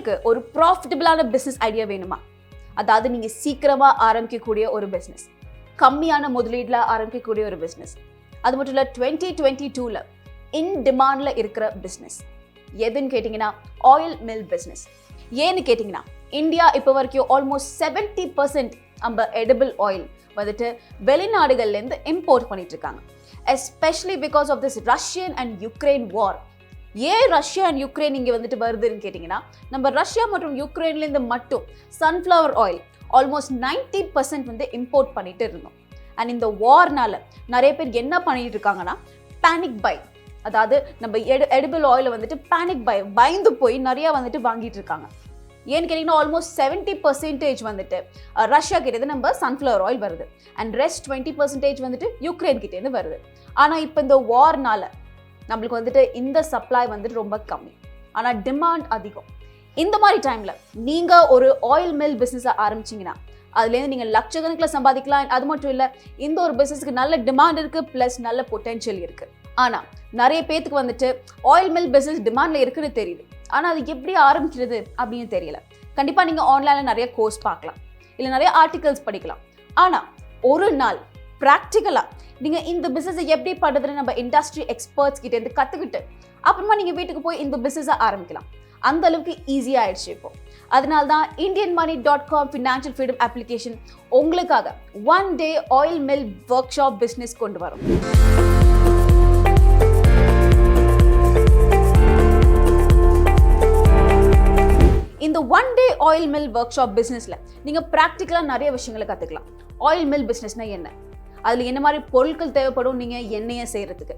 உங்களுக்கு ஒரு ப்ராஃபிட்டபிளான business idea வேணுமா? அதாவது நீங்க சீக்கிரமா ஆரம்பிக்கக்கூடிய ஒரு பிஸ்னஸ், கம்மியான முதலீடுல ஆரம்பிக்கக்கூடிய ஒரு பிஸ்னஸ், அது மட்டும் இல்ல 2022ல இன் டிமாண்ட்ல இருக்கிற பிஸ்னஸ் எதுன்னு கேட்டீங்கன்னா ஆயில் மில் பிஸ்னஸ். ஏன்னு கேட்டீங்கன்னா இந்தியா இப்போ வரைக்கும் ஆல்மோஸ்ட் 70% நம்ம எடிபிள் ஆயில் வந்துட்டு வெளிநாடுகள்லேருந்து இம்போர்ட் பண்ணிட்டு இருக்காங்க. Especially because of this Russian and Ukraine war. ஏன் ரஷ்யா அண்ட் யுக்ரைன் இங்கே வந்துட்டு வருதுன்னு கேட்டிங்கன்னா, நம்ம ரஷ்யா மற்றும் யுக்ரைன்லேருந்து மட்டும் சன்ஃப்ளவர் ஆயில் ஆல்மோஸ்ட் 90% வந்து இம்போர்ட் பண்ணிட்டு இருந்தோம். அண்ட் இந்த வார்னால நிறைய பேர் என்ன பண்ணிட்டு இருக்காங்கன்னா பேனிக் பை, அதாவது நம்ம எடிபிள் ஆயிலை வந்துட்டு பேனிக் பை, பயந்து போய் நிறையா வந்துட்டு வாங்கிட்டு இருக்காங்க. ஏன்னு கேட்டிங்கன்னா ஆல்மோஸ்ட் 70% வந்துட்டு ரஷ்யா கிட்டேருந்து நம்ம சன்ஃப்ளவர் ஆயில் வருது அண்ட் ரெஸ்ட் 20% வந்துட்டு யுக்ரைன் கிட்டேருந்து வருது. ஆனால் இப்போ இந்த வார்னால நம்மளுக்கு வந்துட்டு இந்த சப்ளை வந்துட்டு ரொம்ப கம்மி, ஆனால் டிமாண்ட் அதிகம். இந்த மாதிரி டைமில் நீங்கள் ஒரு ஆயில் மில் பிஸ்னஸை ஆரம்பிச்சிங்கன்னா அதுலேருந்து நீங்கள் லட்சக்கணக்கில் சம்பாதிக்கலாம். அது மட்டும் இல்லை, இந்த ஒரு பிஸ்னஸ்க்கு நல்ல டிமாண்ட் இருக்குது, ப்ளஸ் நல்ல பொட்டென்ஷியல் இருக்குது. ஆனால் நிறைய பேத்துக்கு வந்துட்டு ஆயில் மில் பிஸ்னஸ் டிமாண்டில் இருக்குன்னு தெரியுது, ஆனால் அது எப்படி ஆரம்பிக்கிறது அப்படின்னு தெரியல. கண்டிப்பாக நீங்கள் ஆன்லைனில் நிறைய கோர்ஸ் பார்க்கலாம், இல்லை நிறைய ஆர்டிகல்ஸ் படிக்கலாம். ஆனால் ஒரு நாள் ப்ராக்டிக்கலாக நீங்கள் இந்த பிஸ்னஸை எப்படி பண்ணுறதுன்னு நம்ம இண்டஸ்ட்ரி எக்ஸ்பர்ட்ஸ் கிட்டேருந்து கற்றுக்கிட்டு அப்புறமா நீங்கள் வீட்டுக்கு போய் இந்த பிஸ்னஸை ஆரம்பிக்கலாம். அந்த அளவுக்கு ஈஸியாக ஆயிடுச்சு இப்போ. அதனால தான் indianmoney.com ஃபினான்ஷியல் ஃப்ரீடம் அப்ளிகேஷன் உங்களுக்காக 1 day oil mill work shop business கொண்டு வரும். இந்த 1 day oil mill work shop பிஸ்னஸில் நீங்கள் ப்ராக்டிக்கலாக நிறைய விஷயங்களை கற்றுக்கலாம். ஆயில் மில் பிஸ்னஸ்னால் என்ன, அதில் என்ன மாதிரி பொருட்கள் தேவைப்படும், நீங்கள் எண்ணெயை செய்கிறதுக்கு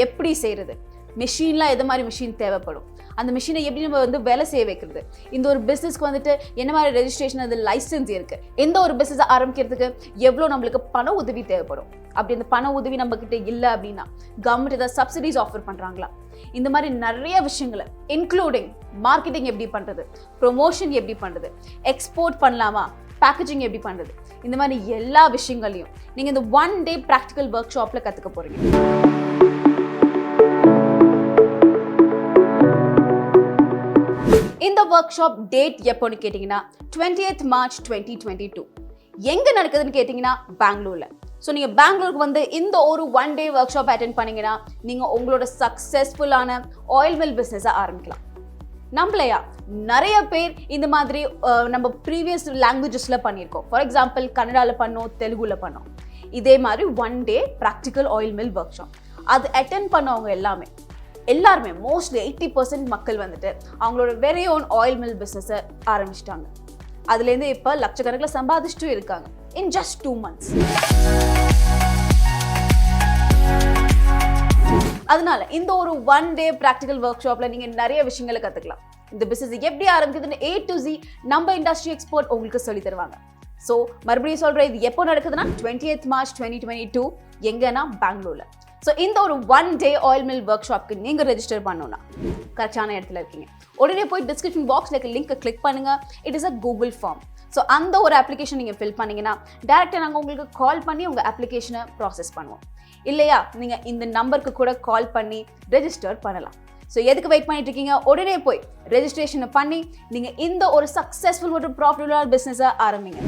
எப்படி செய்கிறது, மிஷின்லாம் எது மாதிரி மிஷின் தேவைப்படும், அந்த மிஷினை எப்படி நம்ம வந்து வேலை செய்ய வைக்கிறது, இந்த ஒரு பிஸ்னஸ்க்கு வந்துட்டு என்ன மாதிரி ரெஜிஸ்ட்ரேஷன், அது லைசன்ஸ் இருக்குது, எந்த ஒரு பிஸ்னஸை ஆரம்பிக்கிறதுக்கு எவ்வளோ நம்மளுக்கு பண உதவி தேவைப்படும், அப்படி அந்த பண உதவி நம்மக்கிட்ட இல்லை அப்படின்னா கவர்மெண்ட் ஏதாவது சப்சிடிஸ் ஆஃபர் பண்ணுறாங்களா, இந்த மாதிரி நிறைய விஷயங்களை இன்க்ளூடிங் மார்க்கெட்டிங் எப்படி பண்ணுறது, ப்ரொமோஷன் எப்படி பண்ணுறது, எக்ஸ்போர்ட் பண்ணலாமா, பேக்கேஜிங் எப்படி பண்ணுறது, இந்த மாதிரி எல்லா விஷயங்களையும் நீங்கள் இந்த 1 day ப்ராக்டிக்கல் ஒர்க் ஷாப்பில் கற்றுக்க போகிறீங்க. இந்த ஒர்க் ஷாப் டேட் எப்போன்னு கேட்டிங்கன்னா 20th March 2022. எங்கே நடக்குதுன்னு கேட்டிங்கன்னா பெங்களூரில். ஸோ நீங்கள் பெங்களூருக்கு வந்து இந்த ஒரு 1 day ஒர்க் ஷாப் அட்டென்ட் பண்ணிங்கன்னா நீங்கள் உங்களோட சக்ஸஸ்ஃபுல்லான ஆயில் மில் பிஸ்னஸை ஆரம்பிக்கலாம். நம்மளையா நிறைய பேர் இந்த மாதிரி நம்ம ப்ரீவியஸ் லாங்குவேஜஸில் பண்ணியிருக்கோம். ஃபார் எக்ஸாம்பிள் கன்னடாவில் பண்ணோம், தெலுங்குல பண்ணோம். இதே மாதிரி 1 day practical oil mill work shop அது அட்டென்ட் பண்ணவங்க எல்லாருமே மோஸ்ட்லி 80% மக்கள் வந்துட்டு அவங்களோட வெரி ஓன் ஆயில் மில் பிஸ்னஸை ஆரம்பிச்சிட்டாங்க. அதுலேருந்து இப்போ லட்சக்கணக்கில் சம்பாதிச்சுட்டும் இருக்காங்க இன் ஜஸ்ட் 2 months. அதனால இந்த ஒரு 1 day ப்ராக்டிக்கல் ஒர்க் ஷாப்ல நீங்க நிறைய விஷயங்களை கத்துக்கலாம். இந்த பிசினஸ் எப்படி ஆரம்பிக்குதுன்னு A to Z நம்ம இண்டஸ்ட்ரி எக்ஸ்பர்ட் உங்களுக்கு சொல்லி தருவாங்க. ஸோ மறுபடியும் சொல்றேன், இது எப்போ நடக்குதுன்னா 20th March 2022 எங்கன்னா பெங்களூர்ல. ஸோ இந்த ஒரு 1 day ஆயில் மில் ஒர்க் ஷாப்க்கு நீங்க ரெஜிஸ்டர் பண்ணணும்னா கரெக்டான இடத்துல இருக்கீங்க. உடனே போய் டிஸ்கிரிப்ஷன் பாக்ஸ்ல இருக்க லிங்கை கிளிக் பண்ணுங்க. It is a Google form. So அந்த ஒரு அப்ளிகேஷன் நீங்கள் ஃபில் பண்ணீங்கன்னா டேரெக்டாக நாங்கள் உங்களுக்கு கால் பண்ணி உங்கள் அப்ளிகேஷனை ப்ராசஸ் பண்ணுவோம். இல்லையா நீங்கள் இந்த நம்பருக்கு கூட கால் பண்ணி ரெஜிஸ்டர் பண்ணலாம். ஸோ எதுக்கு வெயிட் பண்ணிட்டு இருக்கீங்க? உடனே போய் ரெஜிஸ்ட்ரேஷனை பண்ணி நீங்கள் இந்த ஒரு சக்ஸஸ்ஃபுல் மற்றும் ப்ராஃபிட்டபிளான பிஸ்னஸை ஆரம்பிங்க.